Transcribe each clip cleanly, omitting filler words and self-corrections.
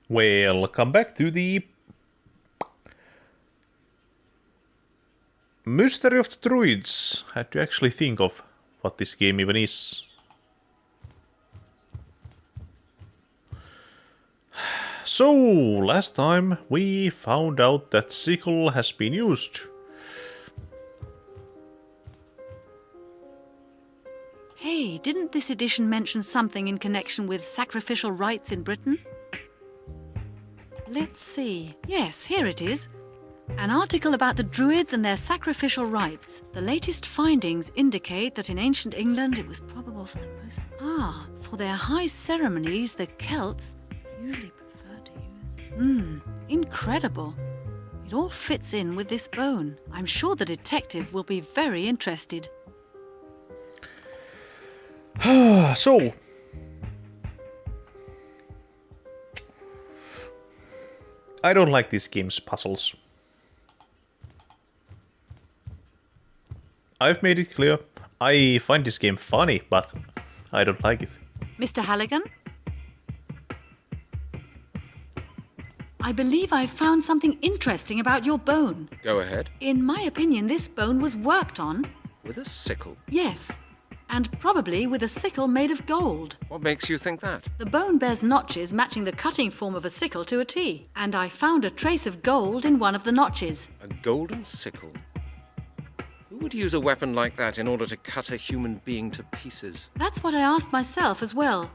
Welcome back to the Mystery of the Druids. I had to actually think of what this game even is. So, last time we found out that sickle has been used. Hey, didn't this edition mention something in connection with sacrificial rites in Britain? Let's see. Yes, here it is. An article about the Druids and their sacrificial rites. The latest findings indicate that in ancient England it was probable for the most... for their high ceremonies, the Celts usually preferred to use... incredible. It all fits in with this bone. I'm sure the detective will be very interested. So, I don't like this game's puzzles. I've made it clear. I find this game funny, but I don't like it. Mr. Halligan? I believe I've found something interesting about your bone. Go ahead. In my opinion, this bone was worked on. With a sickle? Yes, and probably with a sickle made of gold. What makes you think that? The bone bears notches matching the cutting form of a sickle to a T, and I found a trace of gold in one of the notches. A golden sickle? Who would use a weapon like that in order to cut a human being to pieces? That's what I asked myself as well.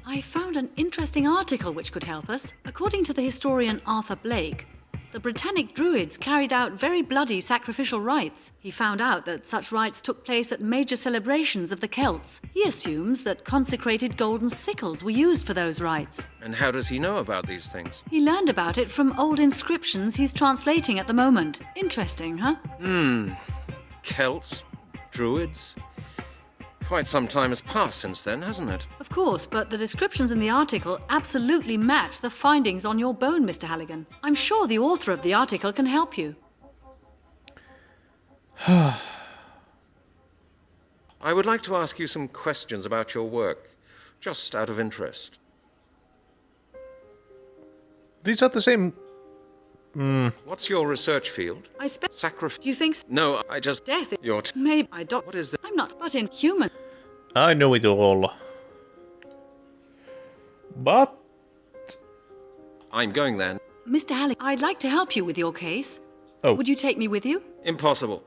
I found an interesting article which could help us. According to the historian Arthur Blake, the Britannic Druids carried out very bloody sacrificial rites. He found out that such rites took place at major celebrations of the Celts. He assumes that consecrated golden sickles were used for those rites. And how does he know about these things? He learned about it from old inscriptions he's translating at the moment. Interesting, huh? Celts? Druids? Quite some time has passed since then, hasn't it? Of course, but the descriptions in the article absolutely match the findings on your bone, Mr. Halligan. I'm sure the author of the article can help you. I would like to ask you some questions about your work, just out of interest. These are the same... What's your research field? Do you think... No, I just... Death... Your... Maybe I don't... What is that? I'm not... But in human... I know it all. But... I'm going then. Mr. Halligan, I'd like to help you with your case. Oh. Would you take me with you? Impossible.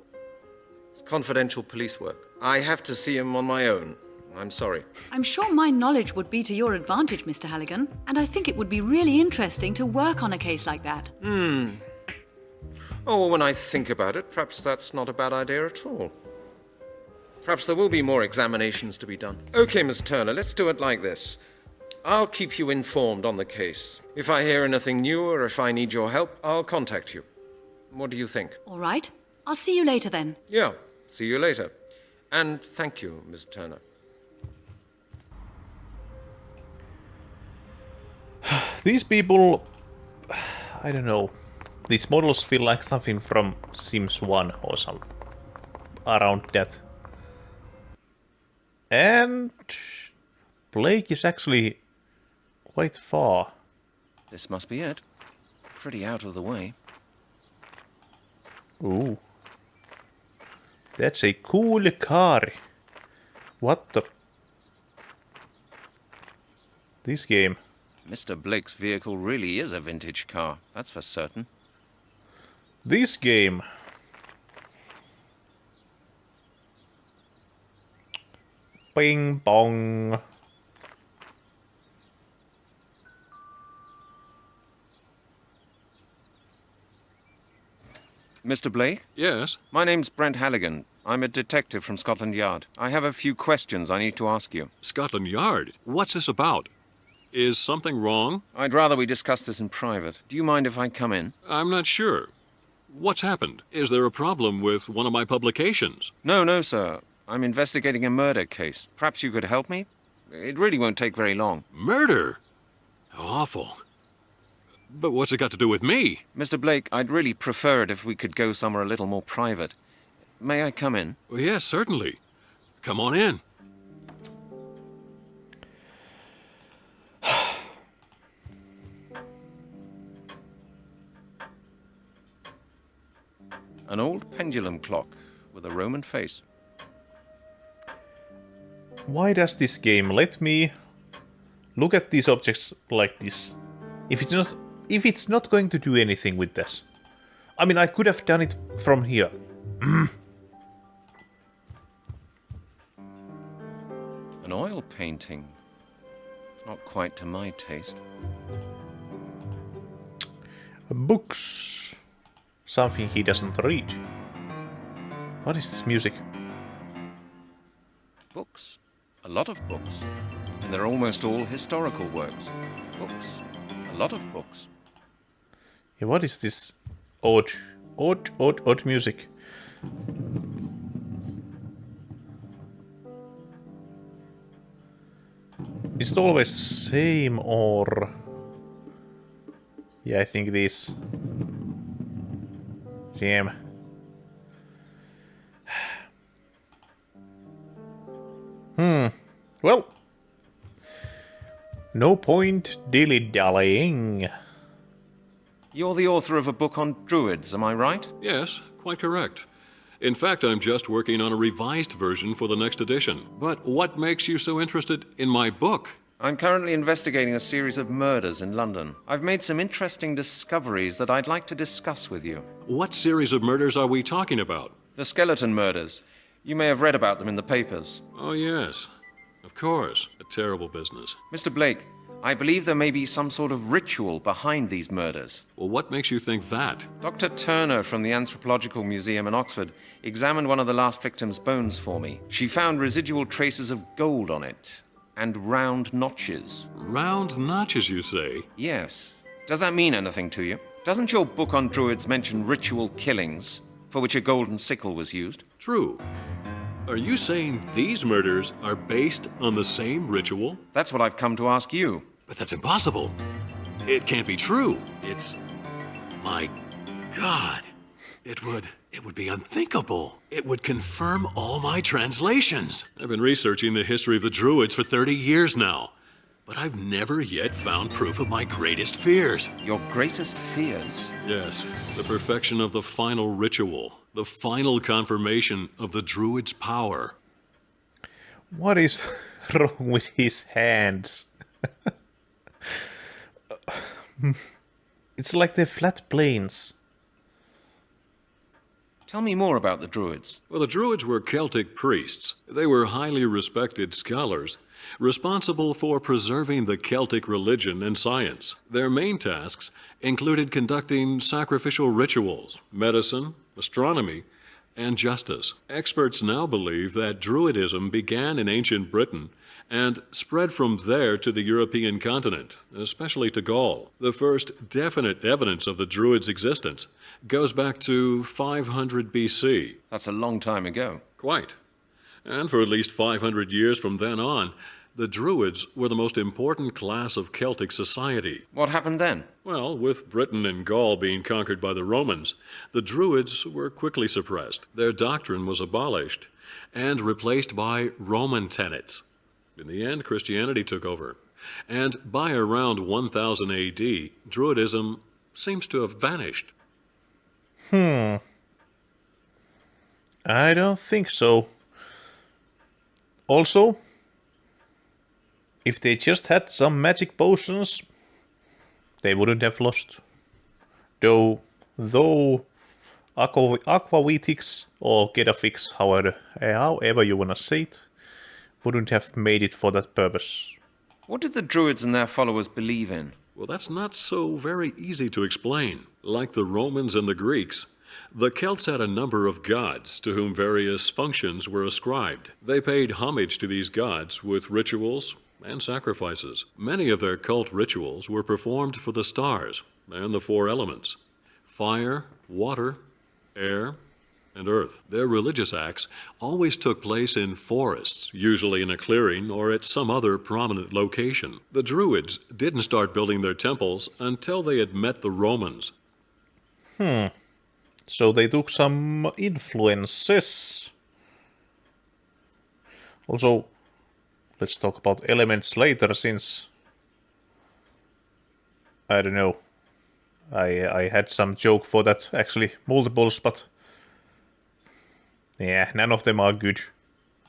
It's confidential police work. I have to see him on my own. I'm sorry. I'm sure my knowledge would be to your advantage, Mr. Halligan, and I think it would be really interesting to work on a case like that. Oh, when I think about it, perhaps that's not a bad idea at all. Perhaps there will be more examinations to be done. Okay, Miss Turner, let's do it like this. I'll keep you informed on the case. If I hear anything new or if I need your help, I'll contact you. What do you think? All right. I'll see you later then. Yeah, see you later. And thank you, Miss Turner. These people... I don't know. These models feel like something from Sims 1 or some... around that. And... Blake is actually... quite far. This must be it. Pretty out of the way. Ooh. That's a cool car. What the... This game... Mr. Blake's vehicle really is a vintage car, that's for certain. This game. Bing bong. Mr. Blake? Yes? My name's Brent Halligan. I'm a detective from Scotland Yard. I have a few questions I need to ask you. Scotland Yard? What's this about? Is something wrong? I'd rather we discuss this in private. Do you mind if I come in? I'm not sure. What's happened? Is there a problem with one of my publications? No, sir. I'm investigating a murder case. Perhaps you could help me? It really won't take very long. Murder? How awful. But what's it got to do with me? Mr. Blake, I'd really prefer it if we could go somewhere a little more private. May I come in? Well, yes, certainly. Come on in. An old pendulum clock with a Roman face. Why does this game let me look at these objects like this? If it's not going to do anything with this. I mean, I could have done it from here. An oil painting. Not quite to my taste. Books. Something he doesn't read. What is this music? Books. A lot of books. And they're almost all historical works. Books. A lot of books. Yeah, what is this odd music? Is it always the same or... Yeah, I think this. Damn. Well. No point dilly-dallying. You're the author of a book on druids, am I right? Yes, quite correct. In fact, I'm just working on a revised version for the next edition. But what makes you so interested in my book? I'm currently investigating a series of murders in London. I've made some interesting discoveries that I'd like to discuss with you. What series of murders are we talking about? The skeleton murders. You may have read about them in the papers. Oh, yes. Of course. A terrible business. Mr. Blake, I believe there may be some sort of ritual behind these murders. Well, what makes you think that? Dr. Turner from the Anthropological Museum in Oxford examined one of the last victim's bones for me. She found residual traces of gold on it and round notches. Round notches, you say? Yes. Does that mean anything to you? Doesn't your book on druids mention ritual killings for which a golden sickle was used? True. Are you saying these murders are based on the same ritual? That's what I've come to ask you. But that's impossible. It can't be true. My God. It would be unthinkable. It would confirm all my translations. I've been researching the history of the Druids for 30 years now, but I've never yet found proof of my greatest fears. Your greatest fears? Yes, the perfection of the final ritual, the final confirmation of the Druids' power. What is wrong with his hands? It's like they're flat planes. Tell me more about the druids. Well, the Druids were Celtic priests. They were highly respected scholars, responsible for preserving the Celtic religion and science. Their main tasks included conducting sacrificial rituals, medicine, astronomy, and justice. Experts now believe that Druidism began in ancient Britain and spread from there to the European continent, especially to Gaul. The first definite evidence of the Druids' existence goes back to 500 BC. That's a long time ago. Quite. And for at least 500 years from then on, the Druids were the most important class of Celtic society. What happened then? Well, with Britain and Gaul being conquered by the Romans, the Druids were quickly suppressed. Their doctrine was abolished and replaced by Roman tenets. In the end, Christianity took over. And by around 1000 AD, Druidism seems to have vanished. I don't think so. Also, if they just had some magic potions, they wouldn't have lost. Though aquavitics or getafix, however you wanna say it, wouldn't have made it for that purpose. What did the druids and their followers believe in? Well, that's not so very easy to explain. Like the Romans and the Greeks, the Celts had a number of gods to whom various functions were ascribed. They paid homage to these gods with rituals and sacrifices. Many of their cult rituals were performed for the stars and the four elements: fire, water, air, and earth. Their religious acts always took place in forests, usually in a clearing or at some other prominent location. The Druids didn't start building their temples until they had met the Romans. So they took some influences. Also, let's talk about elements later, since I don't know. I had some joke for that, actually, multiples, but Yeah, none of them are good.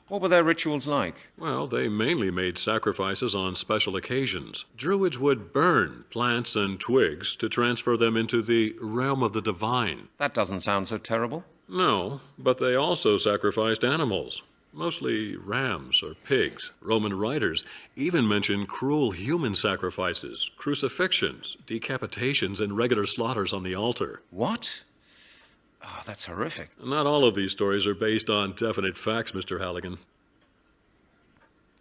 What were their rituals like? Well, they mainly made sacrifices on special occasions. Druids would burn plants and twigs to transfer them into the realm of the divine. That doesn't sound so terrible. No, but they also sacrificed animals, mostly rams or pigs. Roman writers even mention cruel human sacrifices, crucifixions, decapitations, and regular slaughters on the altar. What? Oh, that's horrific. Not all of these stories are based on definite facts, Mr. Halligan.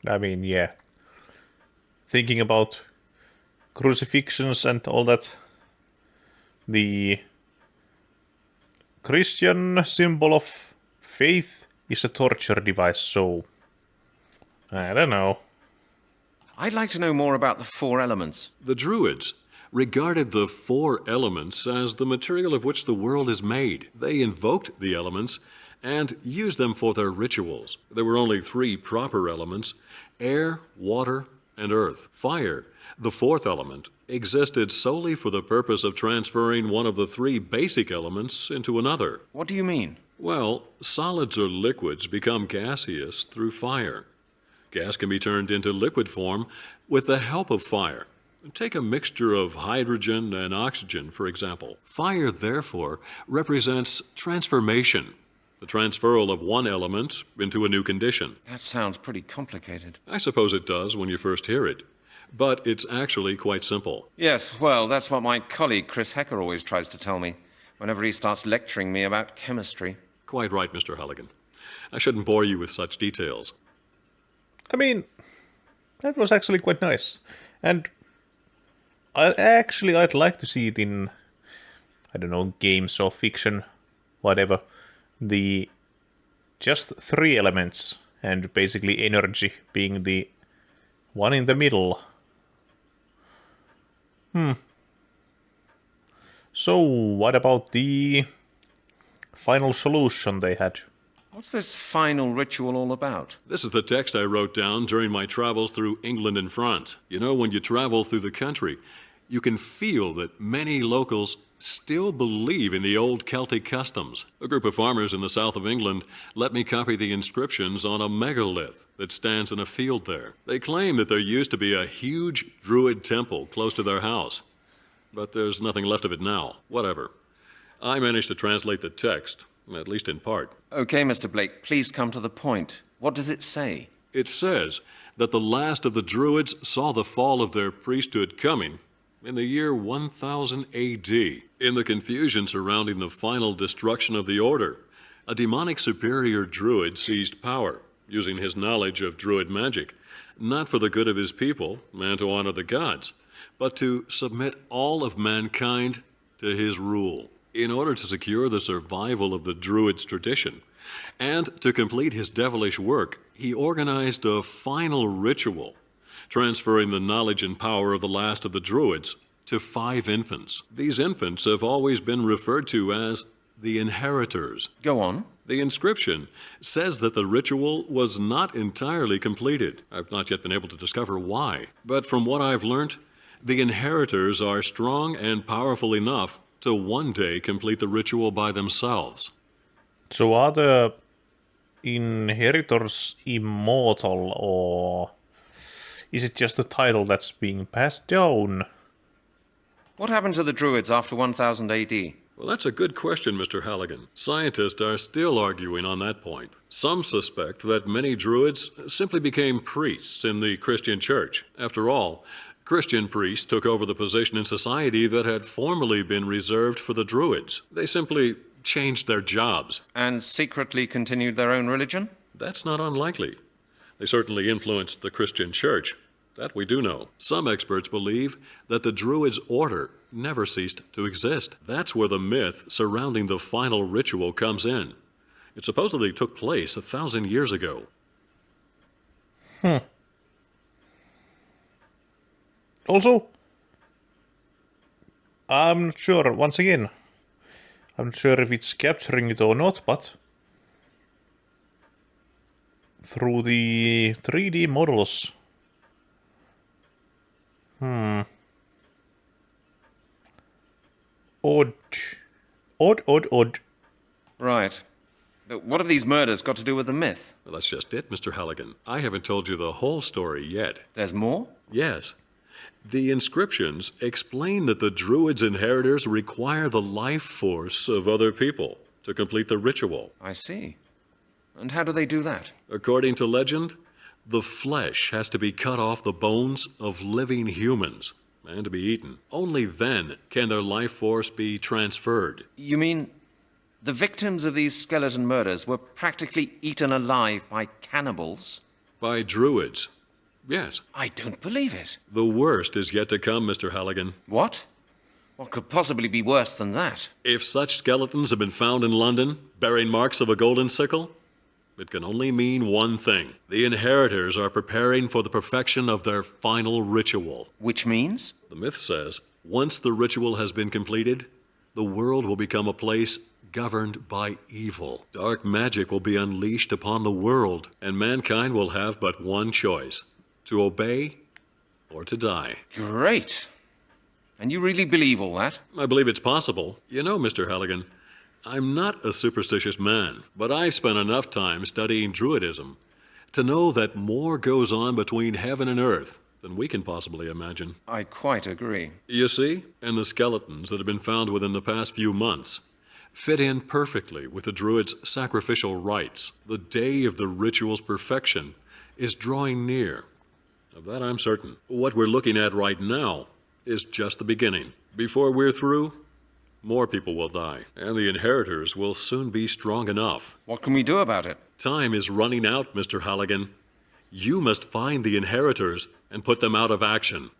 I mean, yeah. Thinking about crucifixions and all that, the Christian symbol of faith is a torture device, so I don't know. I'd like to know more about the 4 elements. The Druids regarded the 4 elements as the material of which the world is made. They invoked the elements and used them for their rituals. There were only 3 proper elements: air, water, and earth. Fire, the 4th element, existed solely for the purpose of transferring one of the 3 basic elements into another. What do you mean? Well, solids or liquids become gaseous through fire. Gas can be turned into liquid form with the help of fire. Take a mixture of hydrogen and oxygen, for example. Fire, therefore, represents transformation, the transferal of one element into a new condition. That sounds pretty complicated. I suppose it does when you first hear it, but it's actually quite simple. Yes, well, that's what my colleague Chris Hecker always tries to tell me whenever he starts lecturing me about chemistry. Quite right, Mr. Halligan. I shouldn't bore you with such details. I mean, that was actually quite nice. And I'd like to see it in, I don't know, games or fiction, whatever. The just 3 elements, and basically energy being the one in the middle. So, what about the final solution they had? What's this final ritual all about? This is the text I wrote down during my travels through England and France. You know, when you travel through the country, you can feel that many locals still believe in the old Celtic customs. A group of farmers in the south of England let me copy the inscriptions on a megalith that stands in a field there. They claim that there used to be a huge Druid temple close to their house, but there's nothing left of it now. Whatever. I managed to translate the text, at least in part. Okay, Mr. Blake, please come to the point. What does it say? It says that the last of the Druids saw the fall of their priesthood coming in the year 1000 AD. In the confusion surrounding the final destruction of the Order, a demonic superior Druid seized power, using his knowledge of Druid magic, not for the good of his people and to honor the gods, but to submit all of mankind to his rule. In order to secure the survival of the Druid's tradition, and to complete his devilish work, he organized a final ritual, transferring the knowledge and power of the last of the Druids to 5 infants. These infants have always been referred to as the inheritors. Go on. The inscription says that the ritual was not entirely completed. I've not yet been able to discover why. But from what I've learnt, the inheritors are strong and powerful enough to one day complete the ritual by themselves. So are the inheritors immortal, or is it just a title that's being passed down? What happened to the Druids after 1000 AD? Well, that's a good question, Mr. Halligan. Scientists are still arguing on that point. Some suspect that many Druids simply became priests in the Christian church. After all, Christian priests took over the position in society that had formerly been reserved for the Druids. They simply changed their jobs. And secretly continued their own religion? That's not unlikely. They certainly influenced the Christian church. That we do know. Some experts believe that the Druids' order never ceased to exist. That's where the myth surrounding the final ritual comes in. It supposedly took place 1,000 years ago. Also, I'm not sure, once again, I'm not sure if it's capturing it or not, but through the 3D models, odd. Right. But what have these murders got to do with the myth? Well, that's just it, Mr. Halligan. I haven't told you the whole story yet. There's more? Yes. The inscriptions explain that the Druids' inheritors require the life force of other people to complete the ritual. I see. And how do they do that? According to legend, the flesh has to be cut off the bones of living humans and to be eaten. Only then can their life force be transferred. You mean the victims of these skeleton murders were practically eaten alive by cannibals? By Druids. Yes. I don't believe it. The worst is yet to come, Mr. Halligan. What? What could possibly be worse than that? If such skeletons have been found in London, bearing marks of a golden sickle, it can only mean one thing. The inheritors are preparing for the perfection of their final ritual. Which means? The myth says, once the ritual has been completed, the world will become a place governed by evil. Dark magic will be unleashed upon the world, and mankind will have but one choice: to obey or to die. Great. And you really believe all that? I believe it's possible. You know, Mr. Halligan, I'm not a superstitious man, but I've spent enough time studying Druidism to know that more goes on between heaven and earth than we can possibly imagine. I quite agree. You see, and the skeletons that have been found within the past few months fit in perfectly with the Druids' sacrificial rites. The day of the ritual's perfection is drawing near. Of that I'm certain. What we're looking at right now is just the beginning. Before we're through, more people will die, and the inheritors will soon be strong enough. What can we do about it? Time is running out, Mr. Halligan. You must find the inheritors and put them out of action.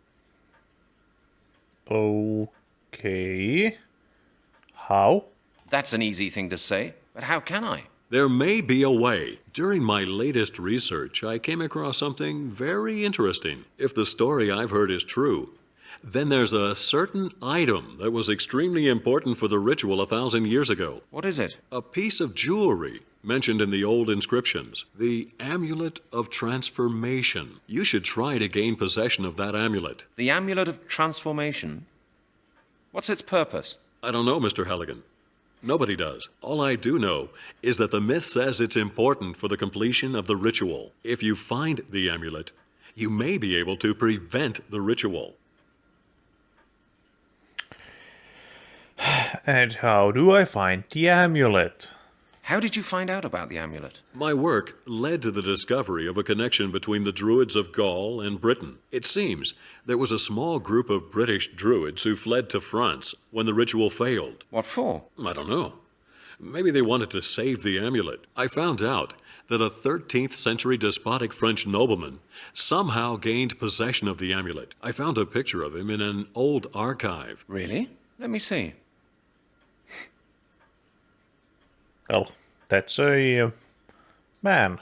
Okay. How? That's an easy thing to say, but how can I? There may be a way. During my latest research, I came across something very interesting. If the story I've heard is true, then there's a certain item that was extremely important for the ritual 1,000 years ago. What is it? A piece of jewelry mentioned in the old inscriptions. The Amulet of Transformation. You should try to gain possession of that amulet. The Amulet of Transformation? What's its purpose? I don't know, Mr. Halligan. Nobody does. All I do know is that the myth says it's important for the completion of the ritual. If you find the amulet, you may be able to prevent the ritual. And how do I find the amulet? How did you find out about the amulet? My work led to the discovery of a connection between the Druids of Gaul and Britain. It seems there was a small group of British Druids who fled to France when the ritual failed. What for? I don't know. Maybe they wanted to save the amulet. I found out that a 13th century despotic French nobleman somehow gained possession of the amulet. I found a picture of him in an old archive. Really? Let me see. Well, that's a man.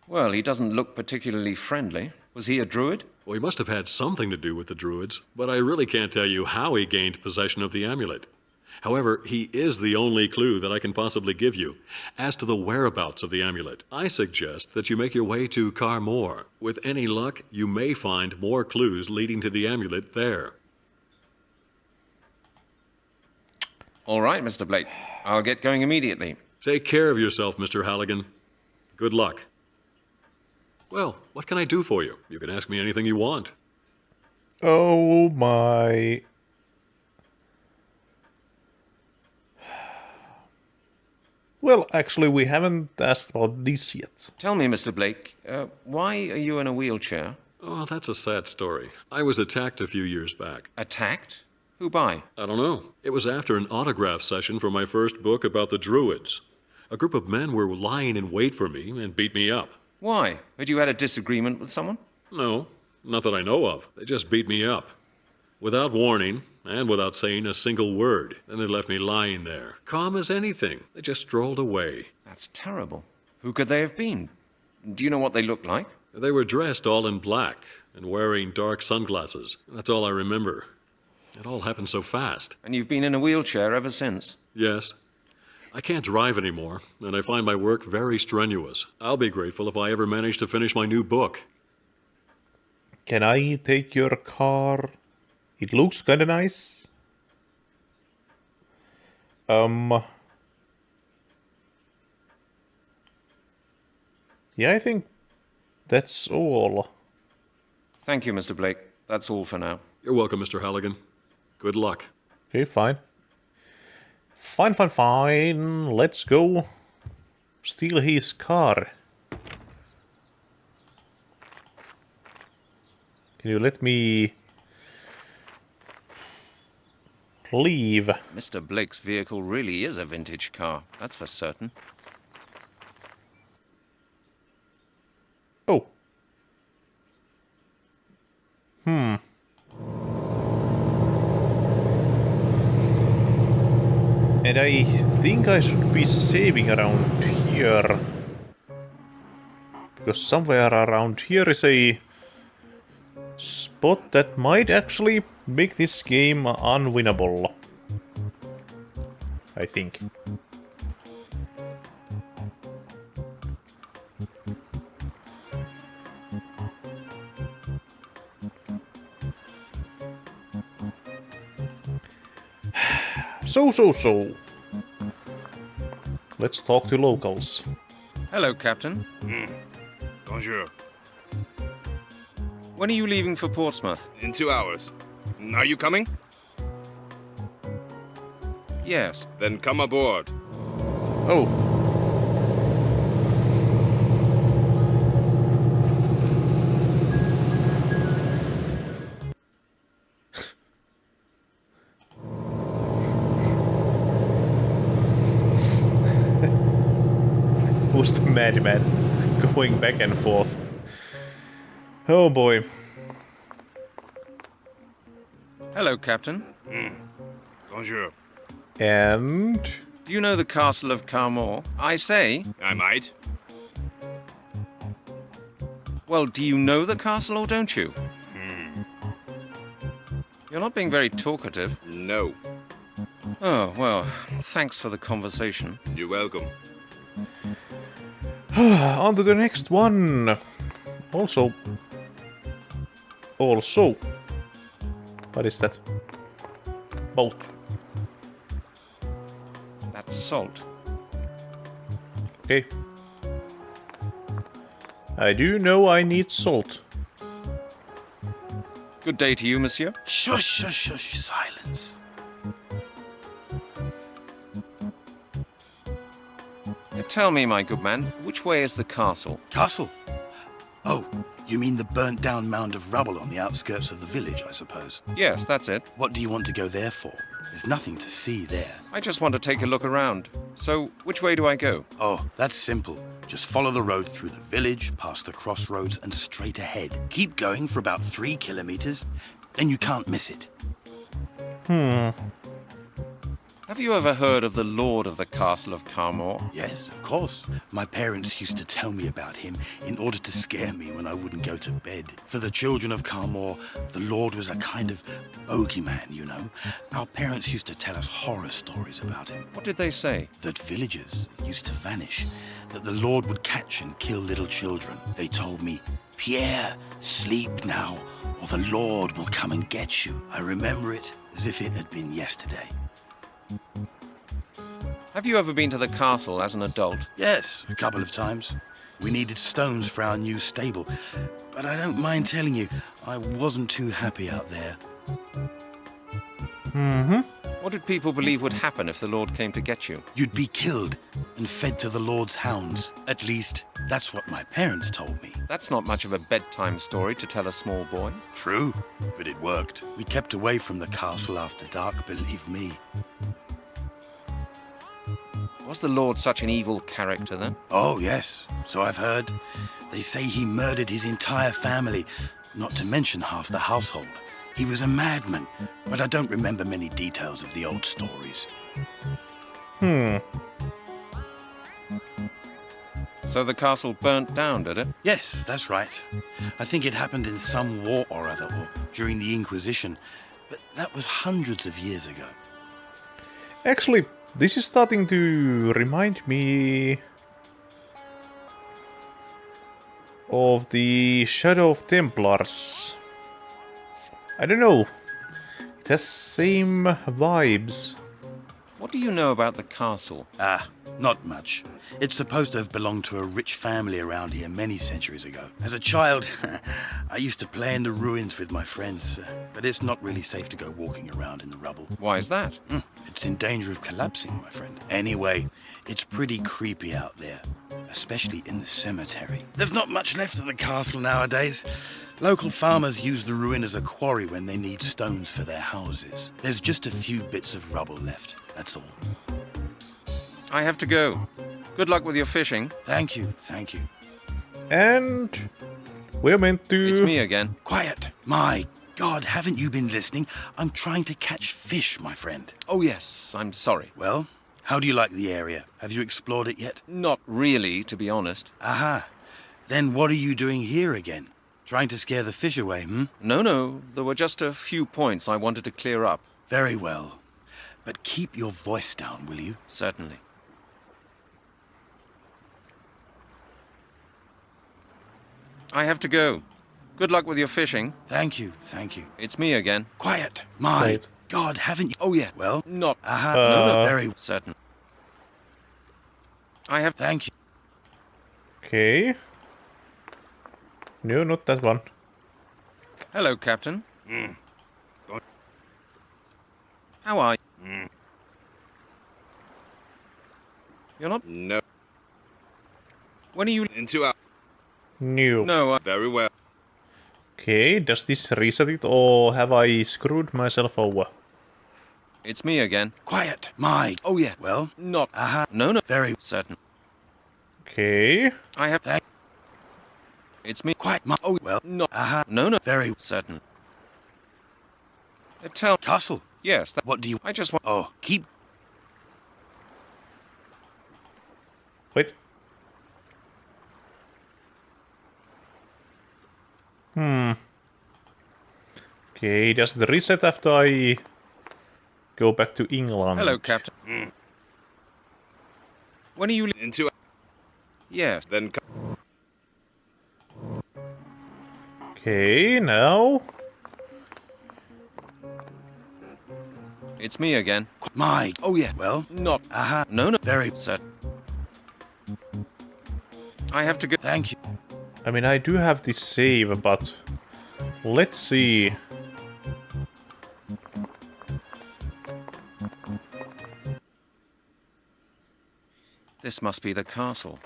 Well, he doesn't look particularly friendly. Was he a druid? Well, he must have had something to do with the Druids, but I really can't tell you how he gained possession of the amulet. However, he is the only clue that I can possibly give you as to the whereabouts of the amulet. I suggest that you make your way to Carmore. With any luck, you may find more clues leading to the amulet there. All right, Mr. Blake. I'll get going immediately. Take care of yourself, Mr. Halligan. Good luck. Well, what can I do for you? You can ask me anything you want. Oh my. Well, actually, we haven't asked about this yet. Tell me, Mr. Blake, why are you in a wheelchair? Oh, that's a sad story. I was attacked a few years back. Attacked? Who by? I don't know. It was after an autograph session for my first book about the Druids. A group of men were lying in wait for me and beat me up. Why? Had you had a disagreement with someone? No, not that I know of. They just beat me up. Without warning, and without saying a single word. Then they left me lying there, calm as anything. They just strolled away. That's terrible. Who could they have been? Do you know what they looked like? They were dressed all in black and wearing dark sunglasses. That's all I remember. It all happened so fast. And you've been in a wheelchair ever since? Yes. I can't drive anymore, and I find my work very strenuous. I'll be grateful if I ever manage to finish my new book. Can I take your car? It looks kinda nice. Yeah, I think that's all. Thank you, Mr. Blake. That's all for now. You're welcome, Mr. Halligan. Good luck. Okay, fine. Fine. Let's go steal his car. Can you let me leave? Mr. Blake's vehicle really is a vintage car, that's for certain. Oh. And I think I should be saving around here. Because somewhere around here is a spot that might actually make this game unwinnable. I think. So. Let's talk to locals. Hello, Captain. Bonjour. When are you leaving for Portsmouth? In 2 hours. Are you coming? Yes. Then come aboard. Oh. Who's the madman going back and forth? Oh boy. Hello, Captain. Bonjour. And... Do you know the castle of Carmore? I say. I might. Well, do you know the castle or don't you? You're not being very talkative. No. Oh, well, thanks for the conversation. You're welcome. on to the next one. Also... What is that? Boat. That's salt. Okay. I do know I need salt. Good day to you, monsieur. Shush, silence. Tell me, my good man, which way is the castle? Castle? Oh, you mean the burnt down mound of rubble on the outskirts of the village, I suppose? Yes, that's it. What do you want to go there for? There's nothing to see there. I just want to take a look around. So, which way do I go? Oh, that's simple. Just follow the road through the village, past the crossroads, and straight ahead. Keep going for about 3 kilometers, then you can't miss it. Have you ever heard of the Lord of the Castle of Carmore? Yes, of course. My parents used to tell me about him in order to scare me when I wouldn't go to bed. For the children of Carmore, the Lord was a kind of bogeyman, you know. Our parents used to tell us horror stories about him. What did they say? That villagers used to vanish, that the Lord would catch and kill little children. They told me, "Pierre, sleep now, or the Lord will come and get you." I remember it as if it had been yesterday. Have you ever been to the castle as an adult? Yes, a couple of times. We needed stones for our new stable, but I don't mind telling you, I wasn't too happy out there. What did people believe would happen if the Lord came to get you? You'd be killed and fed to the Lord's hounds. At least, that's what my parents told me. That's not much of a bedtime story to tell a small boy. True, but it worked. We kept away from the castle after dark, believe me. Was the Lord such an evil character then? Oh, yes, so I've heard. They say he murdered his entire family, not to mention half the household. He was a madman, but I don't remember many details of the old stories. So the castle burnt down, did it? Yes, that's right. I think it happened in some war or other, or during the Inquisition, but that was hundreds of years ago. Actually, this is starting to remind me of the Shadow of Templars. I don't know. It has same vibes. What do you know about the castle? Ah, not much. It's supposed to have belonged to a rich family around here many centuries ago. As a child, I used to play in the ruins with my friends, but it's not really safe to go walking around in the rubble. Why is that? It's in danger of collapsing, my friend. Anyway, it's pretty creepy out there, especially in the cemetery. There's not much left of the castle nowadays. Local farmers use the ruin as a quarry when they need stones for their houses. There's just a few bits of rubble left, that's all. I have to go. Good luck with your fishing. Thank you, thank you. And we're meant to... It's me again. Quiet! My God, haven't you been listening? I'm trying to catch fish, my friend. Oh, yes, I'm sorry. Well, how do you like the area? Have you explored it yet? Not really, to be honest. Aha. Then what are you doing here again? Trying to scare the fish away, No, there were just a few points I wanted to clear up. Very well. But keep your voice down, will you? Certainly. I have to go. Good luck with your fishing. Thank you, thank you. It's me again. Quiet! My Wait. God, haven't you... Oh, yeah. Well, Not... aha, no, very... certain. I have... Thank you. Okay. No, not that one. Hello, Captain. How are you? You're not... No. When are you... In 2 hours. No. No, Very well. Okay, does this reset it or have I screwed myself over? it's me again. Quiet! My... Oh, yeah. Well, Not... aha, No, very... certain. Okay. I have... Thank... It's me... Quiet, my... Oh, well, Not... aha, No, very... certain. Tell... Castle, Yes, that... what do you... I just want... Oh, keep... Wait. Okay, does the reset after I go back to England? Hello, Captain. When are you... In 2 hours. Yes. Then come. Okay, now. It's me again. My... Oh, yeah. Well, Not... aha, No, very... certain. I have to go... Thank you. I mean, I do have this save, but let's see. This must be the castle.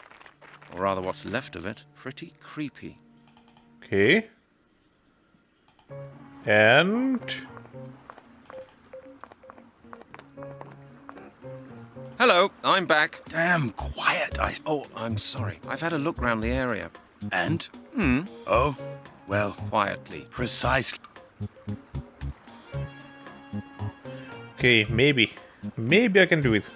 Or rather, what's left of it. Pretty creepy. Okay. And... Hello, I'm back. Damn quiet, I... Oh, I'm sorry. I've had a look round the area. And? Oh, well, Quietly. precisely. Okay, maybe. Maybe I can do it.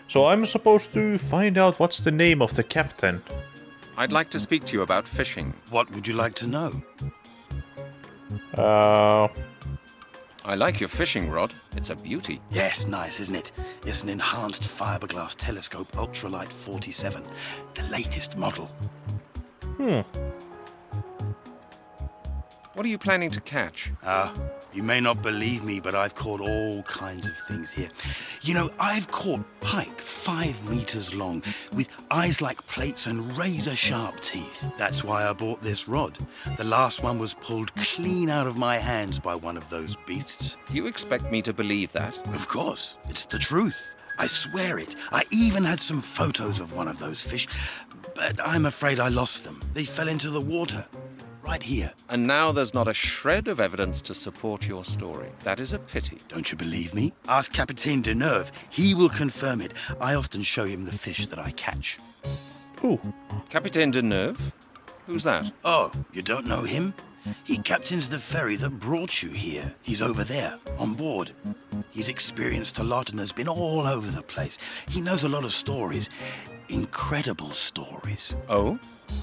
So I'm supposed to find out what's the name of the captain. I'd like to speak to you about fishing. What would you like to know? I like your fishing rod. It's a beauty. Yes, nice, isn't it? It's an enhanced fiberglass telescope ultralight 47, the latest model. What are you planning to catch? You may not believe me, but I've caught all kinds of things here. You know, I've caught pike 5 meters long, with eyes like plates and razor-sharp teeth. That's why I bought this rod. The last one was pulled clean out of my hands by one of those beasts. Do you expect me to believe that? Of course, it's the truth. I swear it. I even had some photos of one of those fish, but I'm afraid I lost them. They fell into the water. Right here. And now there's not a shred of evidence to support your story. That is a pity. Don't you believe me? Ask Capitaine Deneuve. He will confirm it. I often show him the fish that I catch. Ooh. Capitaine Deneuve? Who's that? Oh, you don't know him? He captains the ferry that brought you here. He's over there, on board. He's experienced a lot and has been all over the place. He knows a lot of stories. Incredible stories. Oh?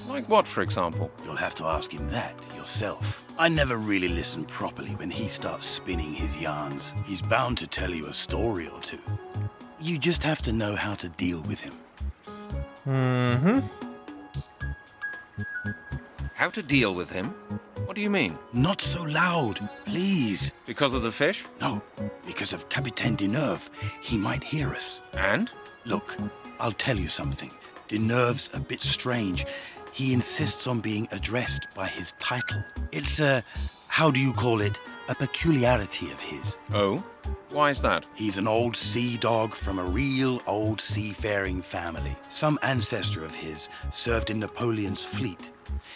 Like what, for example? You'll have to ask him that yourself. I never really listen properly when he starts spinning his yarns. He's bound to tell you a story or two. You just have to know how to deal with him. How to deal with him? What do you mean? Not so loud, please. Because of the fish? No, because of Capitaine Deneuve. He might hear us. And? Look, I'll tell you something. Deneuve's a bit strange. He insists on being addressed by his title. It's how do you call it? A peculiarity of his. Oh? Why is that? He's an old sea dog from a real old seafaring family. Some ancestor of his served in Napoleon's fleet.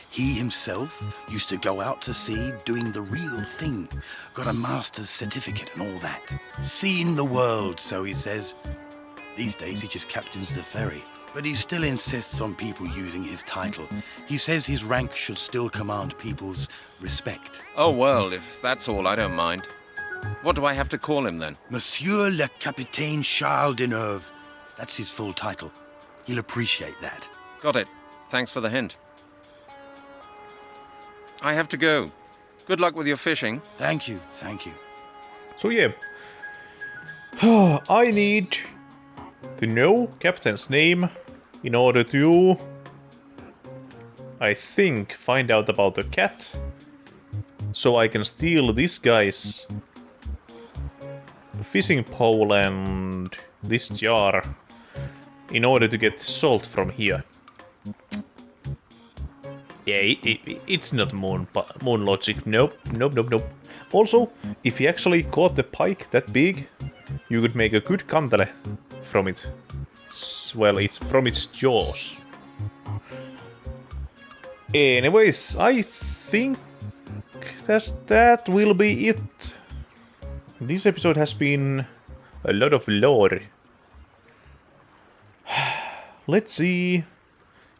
He himself used to go out to sea doing the real thing. Got a master's certificate and all that. Seen the world, so he says. These days he just captains the ferry. But he still insists on people using his title. He says his rank should still command people's respect. Oh, well, if that's all, I don't mind. What do I have to call him then? Monsieur le Capitaine Charles Deneuve. That's his full title. He'll appreciate that. Got it. Thanks for the hint. I have to go. Good luck with your fishing. Thank you, thank you. So yeah, I need to know Captain's name in order to, I think, find out about the cat, so I can steal this guy's fishing pole and this jar in order to get salt from here. Yeah, it's not moon logic. Nope. Also, if you actually caught the pike that big, you could make a good kantele from it. Well, it's from its jaws. Anyways, I think that will be it. This episode has been a lot of lore. Let's see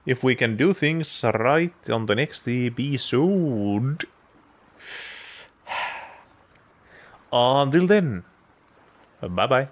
if we can do things right on the next episode. Until then, bye bye.